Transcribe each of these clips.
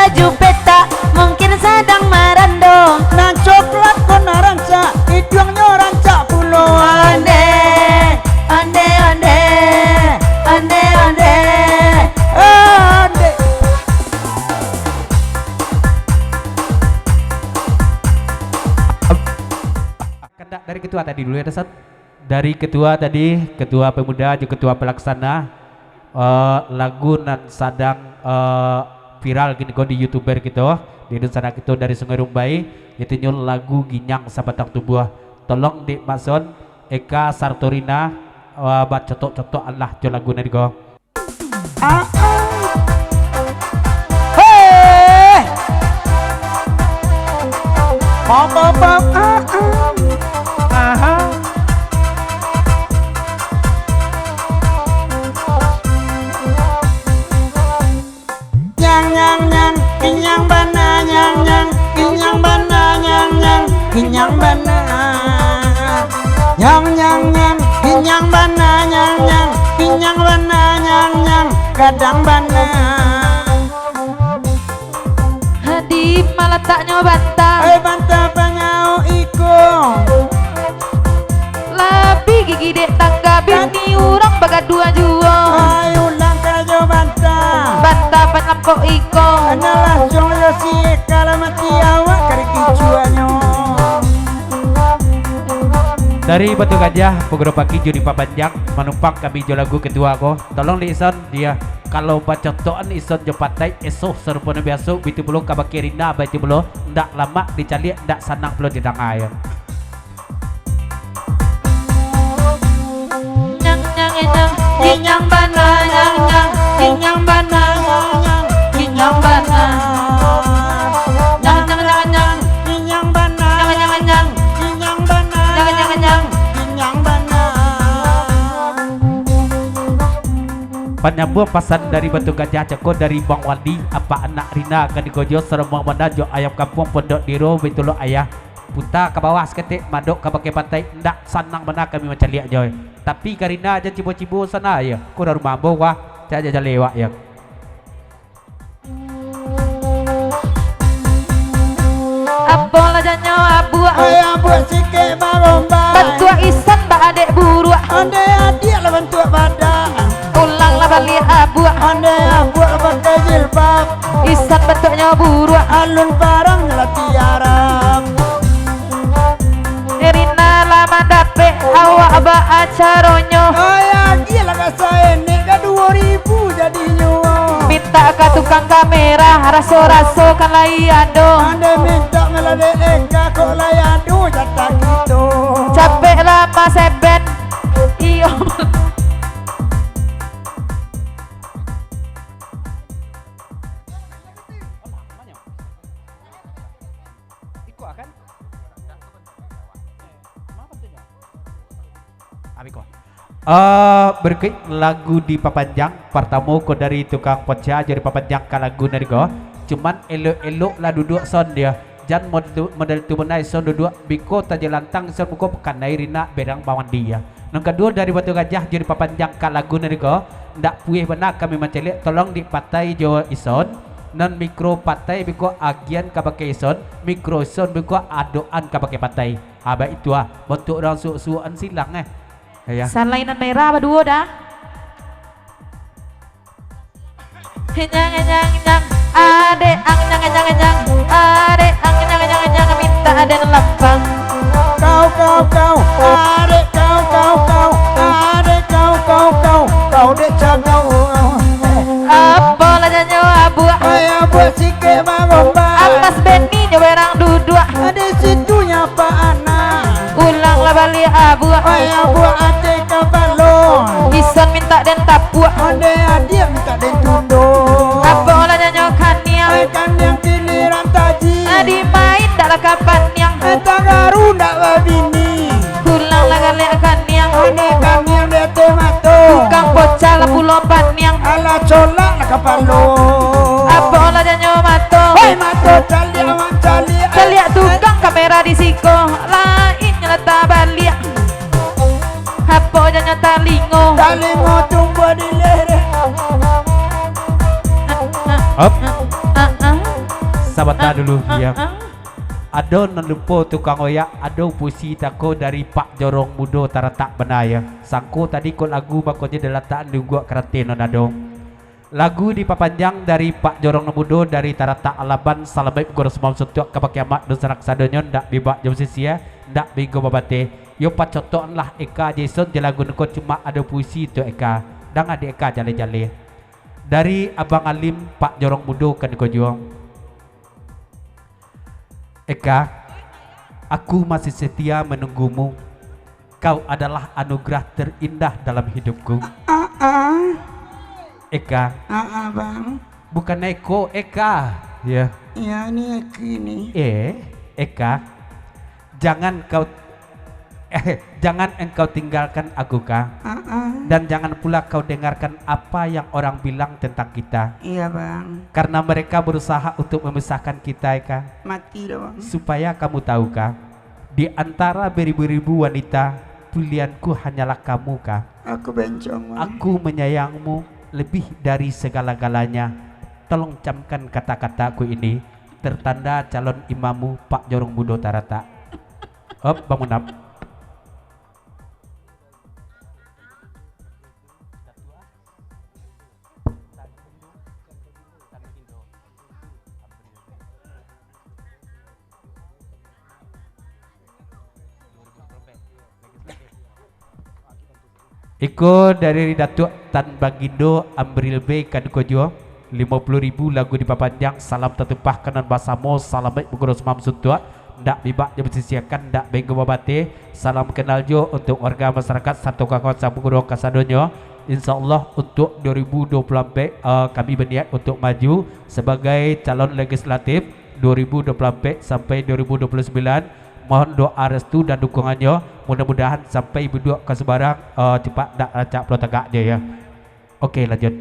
baju peta mungkin sedang merando. Nang coklat kona ranca hidungnya ranca pulau. Onde onde onde onde onde Ande. Kendak dari ketua tadi dulu ya Desat. Dari ketua tadi, ketua pemuda juga ketua pelaksana lagu nan sadang viral gini di YouTuber gitu di Indonesia gitu dari Sungai Rumbai itu nyul lagu Ginyang Sabatang Tubuh. Tolong dimaksud Eka Sartorina baca cotok Allah jo lagu nadi go. Hei. Pop pop pop. Aha. Kinyang bana kinyang bana kinyang bana kinyang bana kadang bana Hadi malah tak nyobanta. banta pangau iko Labi gigi dek tangga bini urang baga dua juo. ayo langkah jo banta Banta penlampau iko. ana langsung yo si kala mati awak kari kicuanyo. Dari Batu Gajah Pogoro Pagi Juri Pabanjang menumpang kami jo lagu ketua ko. Tolong diison dia kalau baca toan ison jo patai esok serupana biasa bitu belum kabakirina baiti belum ndak lama dicali ndak sanang belum di air. Nyang nyang nyang kinyang bana nyang nyang kinyang bana kinyang bana nyang nyang nyang nyang Kinyang bana nyang nyang nyang kinyang bana nyang nyang nyang. kinyang bana Penyambung pesan dari Batu Gajah Ceko dari Bang Wandi apa anak Rina akan digojo seremang mana jo ayam kampung pondok diro betul ayah puta ke bawah seketik madok ke pakai pantai ndak sanang mana kami macam lihat joy tapi Karina aja cibo-cibo sana ya ku dah rumah bawah aja lewat ya. Apa lah janyo abu ayah buat sikit baromba bantua isan ba adek buru ande adik lah bantu badan ulang lah bali abu ande buat pakai jilbab isan bentuknya buru alun barang lah tiarap Rina lama dape awak ba acaronyo ayah dia lah kasa ini ke 2000 jadinya minta ke tukang kamera raso-raso kan lai ado ande minta ngelade eka kok layadu jatah gitu capek lama seben iyo Berikut lagu di Papanjang pertama ko dari tukang poca jadi Papanjang ka lagu dari go cuman elok-elok lah duduk son dia jan model tu benai son duduk biko taja lantang son buko kanai Rina berang bawan dia yang kedua dari Batu Gajah jadi Papanjang ka lagu dari go ndak puih benak kami mencelik tolong dipatai jo ison non mikro patai biko agian ka pakai ison mikro ison biko adoan ka pakai patai haba itu bentuk orang suan silang ya. salainan merah berdua dah nyang nyang nyang ade ang nyang nyang nyang ade ang nyang nyang nyang minta ada lapang kau adek kau dek cakau apa lah janyo abu ayah buat sikit baromba atas beni nyeberang duduk ada situnya pak anak ulang lah bali abu ayah buat adek kabalon isan minta dan tapu ande adik minta den tunduk apa lah janyo kaniang kan yang giliran taji adi main dak lah kapan yang tangaru ndak babini ulang lah kali kaniang ane kan yang dia tomato tukang pocal lah pulau paniang ala colak nak kapalo apa lah janyo mato hei mato cali awan cali kaliak tukang kamera di siko lain nyata balik apa janyo talingo cali mau tumbuh di leher Up. sabata dulu ya. Ado nelumpo tukang oyak, ado puisi tako dari Pak Jorong Mudo taratak benaya. Sangko tadi ko lagu bakonya delataan juga keratin nado. Lagu dipapanjang dari Pak Jorong Mudo dari taratak alaban salabai guru semam sutuk kapakiamat dosarak sadonyo ndak bibak jam sisia ndak bigo babate. Yo pacoton lah Eka Jason jelagun ko cuma ada puisi tu Eka. Dang ada Eka jale-jale. Dari Abang Alim Pak Jorong Mudo kan ko juang. Eka, aku masih setia menunggumu. Kau adalah anugerah terindah dalam hidupku. Eka, Bang. bukan Eko, Eka. Ya. Ya ini Eki ini. Eka, jangan engkau tinggalkan aku, Kak. Dan jangan pula kau dengarkan apa yang orang bilang tentang kita. Iya Bang. Karena mereka berusaha untuk memisahkan kita, Eka. Mati dah Bang. Supaya kamu tahu, Kak, di antara beribu-ribu wanita, pilihanku hanyalah kamu, Kak. Aku bencong Bang. Aku menyayangmu lebih dari segala-galanya. Tolong camkan kata-kataku ini. Tertanda calon imamu Pak Jorong Mudo Tarata. Bangun up. Iko dari Datuk Tan Bagindo Ambril B kan kojo 50.000 lagu dipapanjang salam tetupah kanan basamo salam baik pengurus mam suntua ndak bibak dia bersisiakan ndak benggo babate salam kenal jo untuk warga masyarakat satu kakon sapuguro kasadonyo insyaallah untuk 2024 kami berniat untuk maju sebagai calon legislatif 2024 sampai 2029. Mohon doa restu dan dukungannya. Mudah-mudahan sampai berdua ke sebarang cepat nak rancak protagak dia ya. Oke lanjut.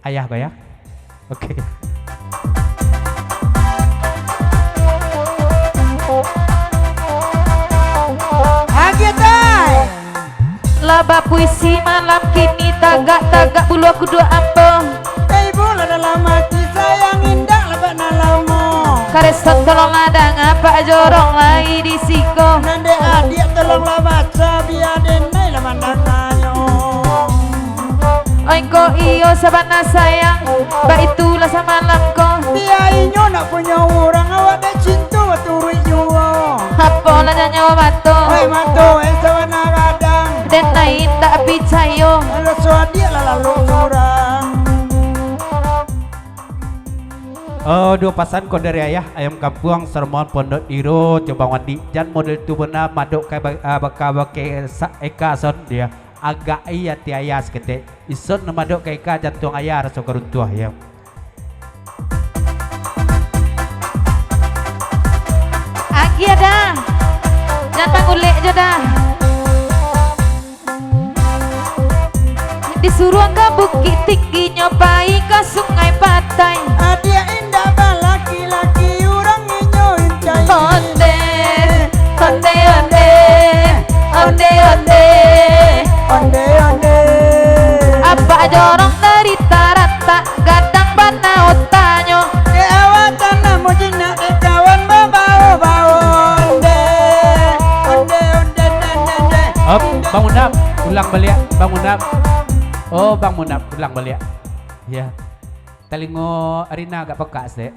Ayah kau ya. Oke. Agitai. Laba puisi malam kini tagak-tagak bulu aku dua ambong. Ibu dalam hati sayang indah lebat nalaumu. Karesot tolong ladang apa jorong lagi di siko. Nande adik tolonglah baca biar denai lah mandanganyo. Oi ko iyo sabana sayang, ba itulah samalam ko. Biainyo nak punya orang awak dah cinta turun jua. Apa lah nyawa mato. Hei mato sabana kadang. Dan naik tak picayo. Kalau suadia lah lalu orang. Dua pasan ko dari ayah ayam kampung sermon pondok iro coba wandi jan model tu benar madok kai baka Eka son dia agak iya ti ayah sekete ison madok kai Eka jantung ayah rasa keruntuah ya. Agi ada. Jangan ulek je dah. Disuruh ke bukit tinggi nyobai ke sungai Batai. Adia indah laki-laki orang inyo incai. Onde, onde, onde, onde, onde, Onde onde. apa jorong dari tarata gadang bana otanyo. Ke awatan namu jina kawan bawa onde. Onde onde onde. Bangun up, ulang balik, bangun up. Oh bangun up, ulang balik. Ya. Telingo Arina agak peka sih.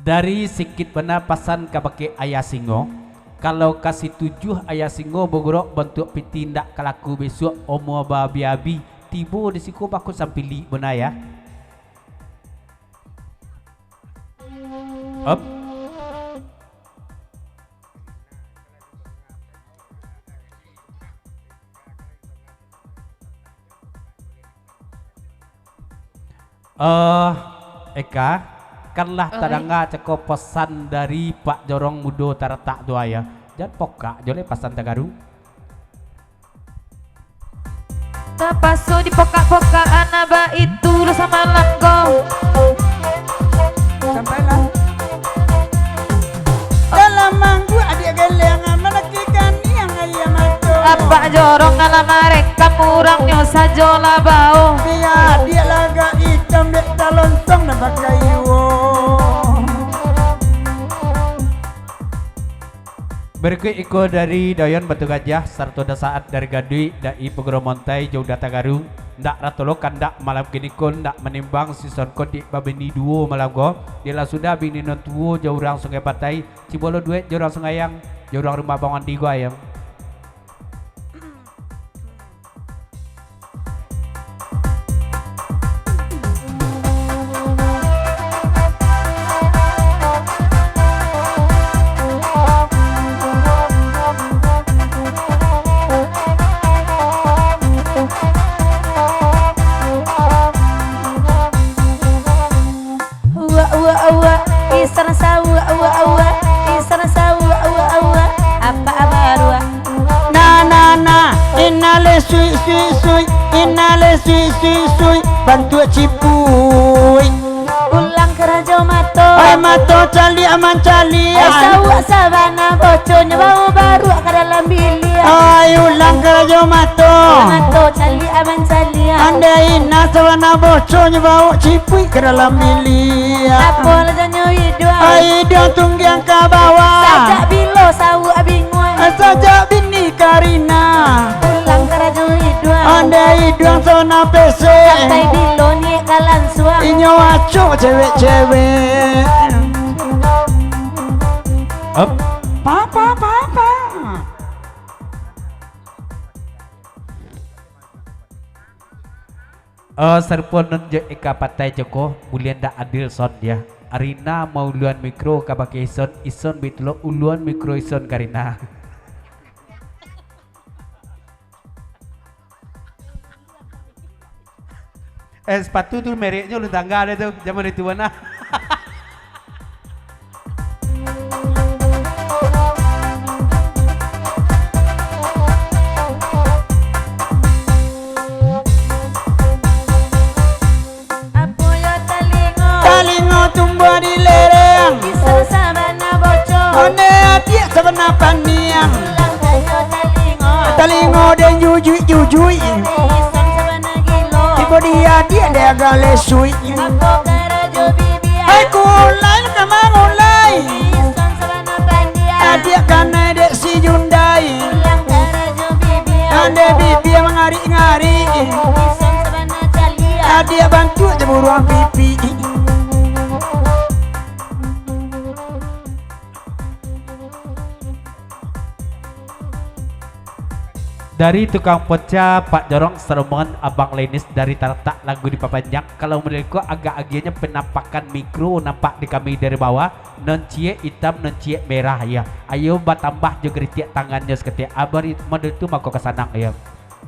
Dari sikit penapasan ke pakai ayah singo. Kalau kasih 7 ayah singo bergerak bentuk pitindak kalaku besok omo babi-abi tiba di siku bakut sampai li benar ya. Up. Eka, kanlah tadanga ceko pesan dari Pak Jorong Mudo Taratak doa ya. Jangan poka, jole pesan tagaru. Tapaso di poka-poka anaba itu lo sama langko. Sampailah. Dalam manggu adik gelengan menekikan yang ayah mato. Bapak jorong ala mereka kurangnya sajola bau. Biar dia laga hitam dek talontong dan pakai iwo. Berikut iko dari Doyon Batu Gajah serta saat dari Gadui dai Pegromontai jauh data Garung ndak ratolokan ndak malam kini kon ndak menimbang season kodik babeni duo malam go dia sudah bini non tuo jauh orang Sungai Patai Cibolo duet jauh orang Sungai Yang jauh orang rumah bangun di gua ayam. Isana sawu awa isana sawu awa apa abarua Na inale sui inale sui bantu cipuy ulang kerajo mato ay mato cali aman cali sawu sabana boconya bau baru ke dalam bilia ay ulang kerajo mato mato cali aman cali andai na sabana boconya bau cipuy ke dalam bilia apa lajanyo hidua ay dia tunggiang ke bawah saja bilo sawu abingwa saja bini Karina ulang kerajo hidua andai dia sabana pese sampai bilo ni kalan suang inyo aco cewek-cewek Up. papa Serpon nunjuk ika Patai Joko bulian dak adil son dia Arina mau uluan mikro kabake ison bitlo uluan mikro ison Karina. Sepatu tuh mereknya lu tangga ada tuh zaman itu mana? talingo tumbuh di lereng Isana sabana boco one atia sabana paniang ulang kerajo talingo dan jujui isan sabana gilo tiba dia gale sui apa kerajo bibia ay kulay kamangulay isan sabana pandia adia kana dek si Hyundai ulang kerajo bibia ande bibi mengari-ngari isan sabana calia adia bantu jemuruang pipi Dari tukang poca Pak Jorong Seromongan Abang Lenis dari terletak lagu di Papanjang. Kalau menurutku agak agianya penampakan mikro nampak di kami dari bawah non cie hitam non cie merah ya. Ayo batambah juga tiap tangannya seketika abar model itu mako kesanang ya.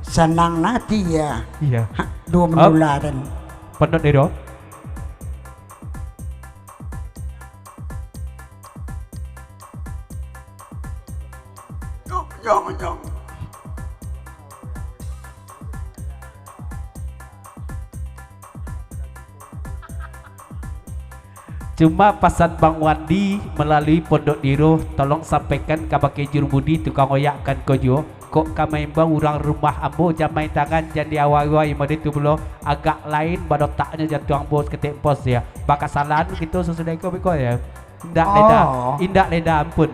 senang nanti ya Iya. dua menularan Pendot dero. Jong. Cuma pesan Bang Wandi melalui Pondok Diro, tolong sampaikan kabake jurumudi tukang oyakkan kojo. Kok kami bang orang rumah ambo jamai tangan jadi awal-awal mode itu belum agak lain badotaknya jatuh ambo ketik pos ya. Bakasalan gitu sesudah itu beko ya. Indak leda, indak leda ampun.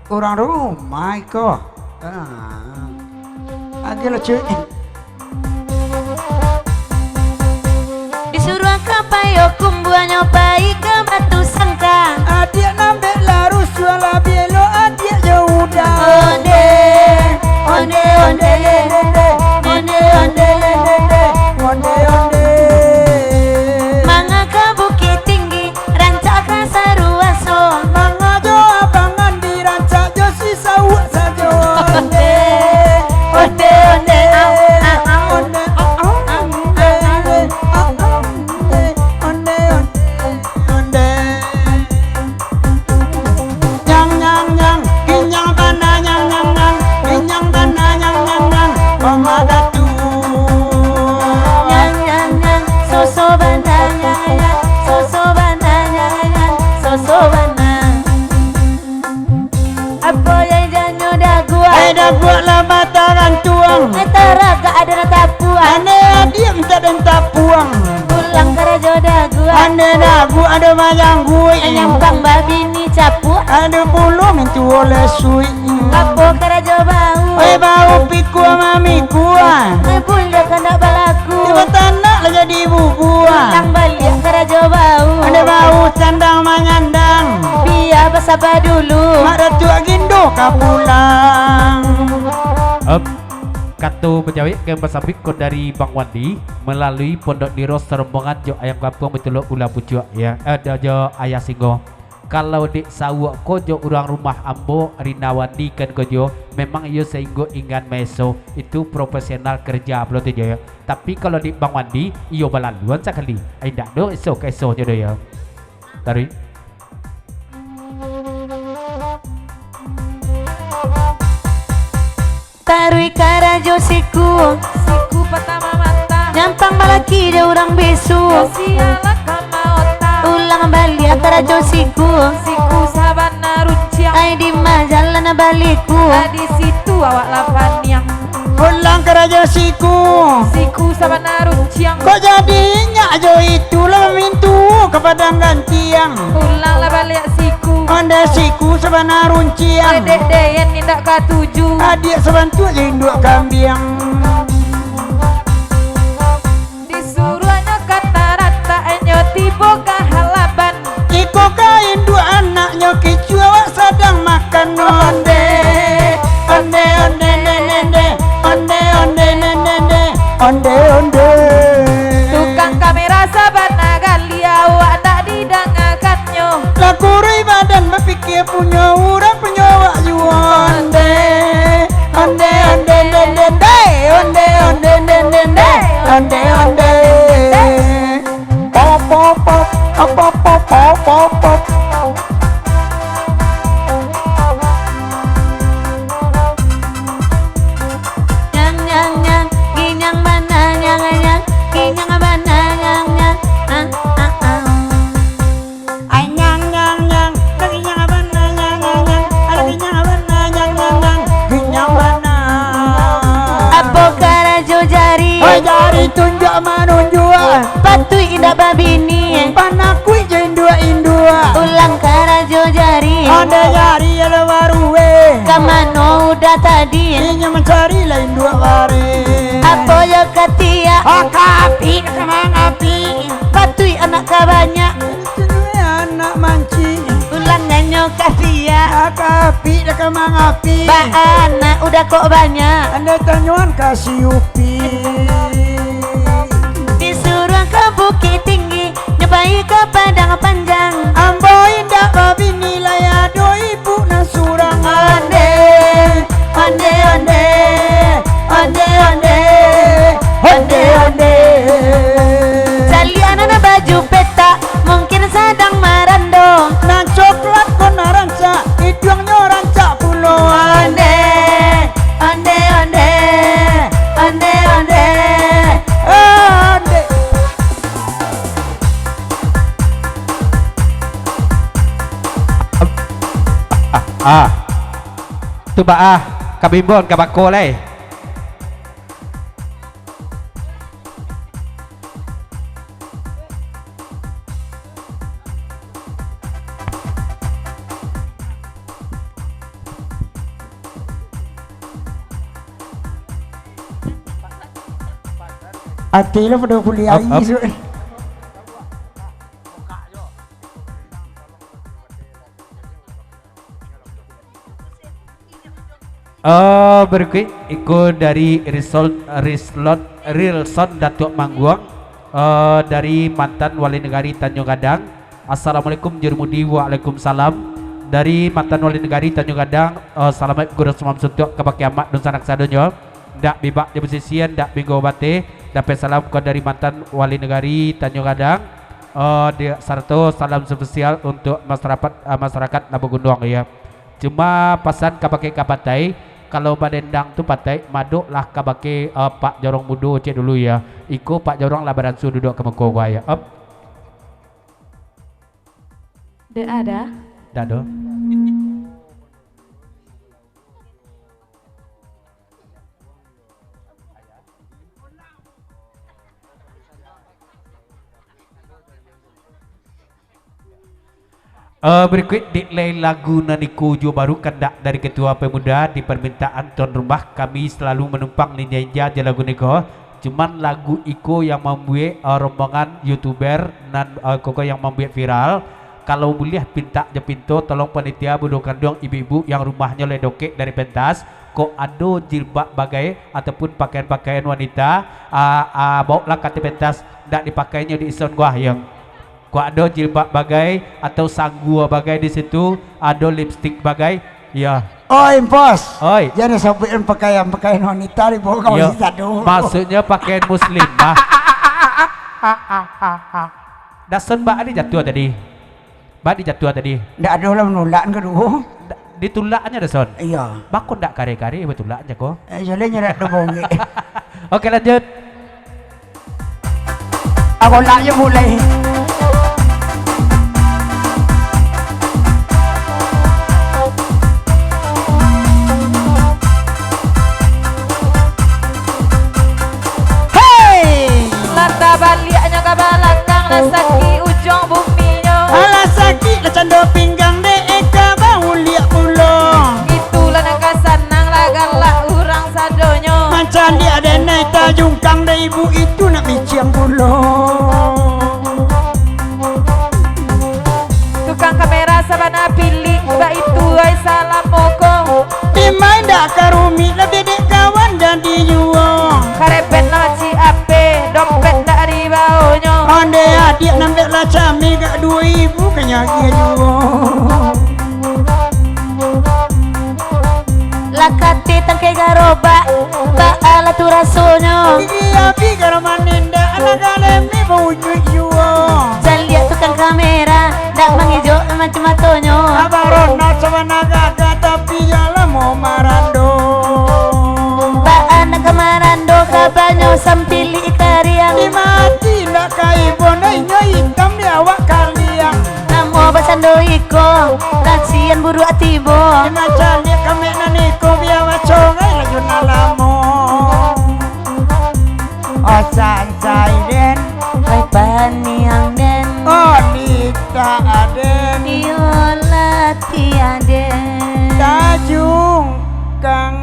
orang rumah kok agak lucu disuruh ke payokum buah nyobai ke batu sangka adik nambah larus suala bielo adik jauh dah onde onde onde onde onde manga ke bukit tinggi rancak ke saruaso manga jo abangan dirancak jo si sawak sajo onde onde onde nyang kinyang bana nyang ada na tapuan. Ane dia minta dan tapuang. Pulang ke rajo daguan. Ane dagu ada mayang gui. Nyampang babi ni capu. Ada bulu mintu oleh sui. Kapo ke rajo bau. Oi bau piku mami kuah. Ngepul dah kena balaku. Tiba tanah lah jadi bubuah. Pulang balik ke rajo bau. Ada bau sandang mangandang. Biar bersabar dulu. Mak datuk agindo kapulang. Katu Bejawi ke Basabik ko dari Bang Wandi melalui Pondok Diro rombongan jo ayam kampung betulok ula pucuk ya. Ada jo ayah singgo. Kalau di sawak ko jo urang rumah ambo Rina Wandi kan ko jo memang iyo sehingga ingan meso itu profesional kerja belum tu jo ya. Tapi kalau di Bang Wandi iyo balaluan sekali. Ai ndak do esok jo do ya. Tari Tarui karajo siku. Siku pertama mata. Nyampang malaki dia orang besu. Sialah kama otak. Ulang balik karajo siku. Siku sabana runciang. Ai di majalah baliku. Di situ awak lapan yang. Pulang ke raja siku. Siku sabana runciang. Kok jadinya jo itulah mintu kepada gantiang. Ulanglah balik siku. Anda siku sebenar runciang. Dek-deyan nindak katuju. Adik sebantu je induk kambiang. Disuruhnya kata rata enyo tiba ke halaban. Iko kain dua anaknya kicua wak sedang makan onde. Onde onde nende. Onde onde nende. Onde onde. Tukang kamera sabana gali awak tak didengarkannya. Lakuri badan berfikir punya orang punya wak juonde. Onde onde nende. Onde onde nende. Onde onde. Pop pop pop. Pop pop pop pop pop. Nyang nyang nyang, ginyang mana nyang nyang, ginyang mana nyang nyang. Ay nyang nyang nyang, lagi nyang abana nyang nyang nyang, lagi nyang abana nyang nyang nyang, nyang abana. Apa karajo jari? Oi jari tunjuk manunjuk, Patui indah babini. panakui jen dua indua. Ulang karajo jari. Anda jari ada waruwe, Kamano udah tadi. ini mencari lain dua ware. Apa ya katia? Kapi kemang api, Patui anak kabanyak. itu anak manci. Ulang nyanyo katia. Kapi kemang api, Ba anak udah kok banyak. anda tanyuan kasih upi. Disuruh ke bukit tinggi, nyobai ke padang panjang. Ambo indah babi nilai ado ibu nasurang ande. Ande ande. Ande ande. Ande ande. Cali anak baju peta, mungkin sedang marando. Nang coklat kona ranca, hidungnya ranca pulau ande. Ande ande. Ande ande. Ande. tu ba kabimbon kabako lai. Ati lah pada kuliah Up. isu. Berikut ikut dari Rilson Datuk Mangguang dari mantan Wali Negari Tanjung Gadang. Assalamualaikum Jurmudi. Waalaikumsalam. Dari mantan Wali Negari Tanjung Gadang. Assalamualaikum Guru Semam Suntuk Kabak Kiamat dan sanak sadonyo. Dak bibak di pesisian dak minggu bate. Dapat salam kau dari mantan Wali Negari Tanjung Gadang. Sarto salam spesial untuk masyarakat Labu Gunung ya. Cuma pesan kabake kapatai kalau badendang tu patai maduk lah kabake Pak Jorong Mudo cek dulu ya. Iko Pak Jorong lah baransu duduk ke meko gua ya. De ada. Dado. Berikut delay lagu Naniku Jo baru kendak dari Ketua Pemuda di permintaan tuan rumah. Kami selalu menumpang ninja je lagu niko. Cuman lagu Iko yang membuat rombongan YouTuber dan koko yang membuat viral. Kalau boleh pinta je pintu tolong panitia budukan dong ibu-ibu yang rumahnya ledokek dari pentas. Kok ado jilbab bagai ataupun pakaian-pakaian wanita bawa lah kata pentas ndak dipakainya di ison gua yang kok ada jilbab bagai atau sanggua bagai di situ, ada lipstick bagai, ya. Oi, bos. Oi. Jangan sampein pakaian wanita di bawah kau Ya, bisa dulu. maksudnya pakaian muslim, bah. Dasun mbak ada jatuh tadi. Mbak di jatuh tadi. Ndak ada lah menolak kedua. Ditulaknya Dasun. Iya. Bakun ndak kare-kare betulaknya kok. Soalnya ndak ada bongi. Oke lanjut. Aku laknya mulai. Baliknya ke belakang lasaki ujung buminya. Alasaki la cando pinggang de eka bau liak pulang. Itulah nak sanang lagalak urang sadonyo. Macam dia ada naik tajungkang de ibu itu nak biciang pulang. Tukang kamera sabana pilih mbak itu ay salah moko. Dimain dak karumi lebih dek kawan dan dijual. Karepet naci ape dompet dak di bawahnya. Onde adik nambah lah cami gak 2000 kenyaki jual. Lakati tangke garoba ba ala tu rasonyo. Iya pikir maninda anak alemi bau jual. Jalia tukang kamera dak mangijo macam matonyo. Abang Ronald sama naga tapi jalan mau marando. Ba anak kamarando kabanyo sampili ikariang. Dimati nak kai bonainya hitam di awak kalian. Namo basando iko taksian buru atibo. Macam ni kami naniko biar wacongai lagi nalamo. Oh sancai den, Ay paniang den oh nita aden, iola tiade. tajung kang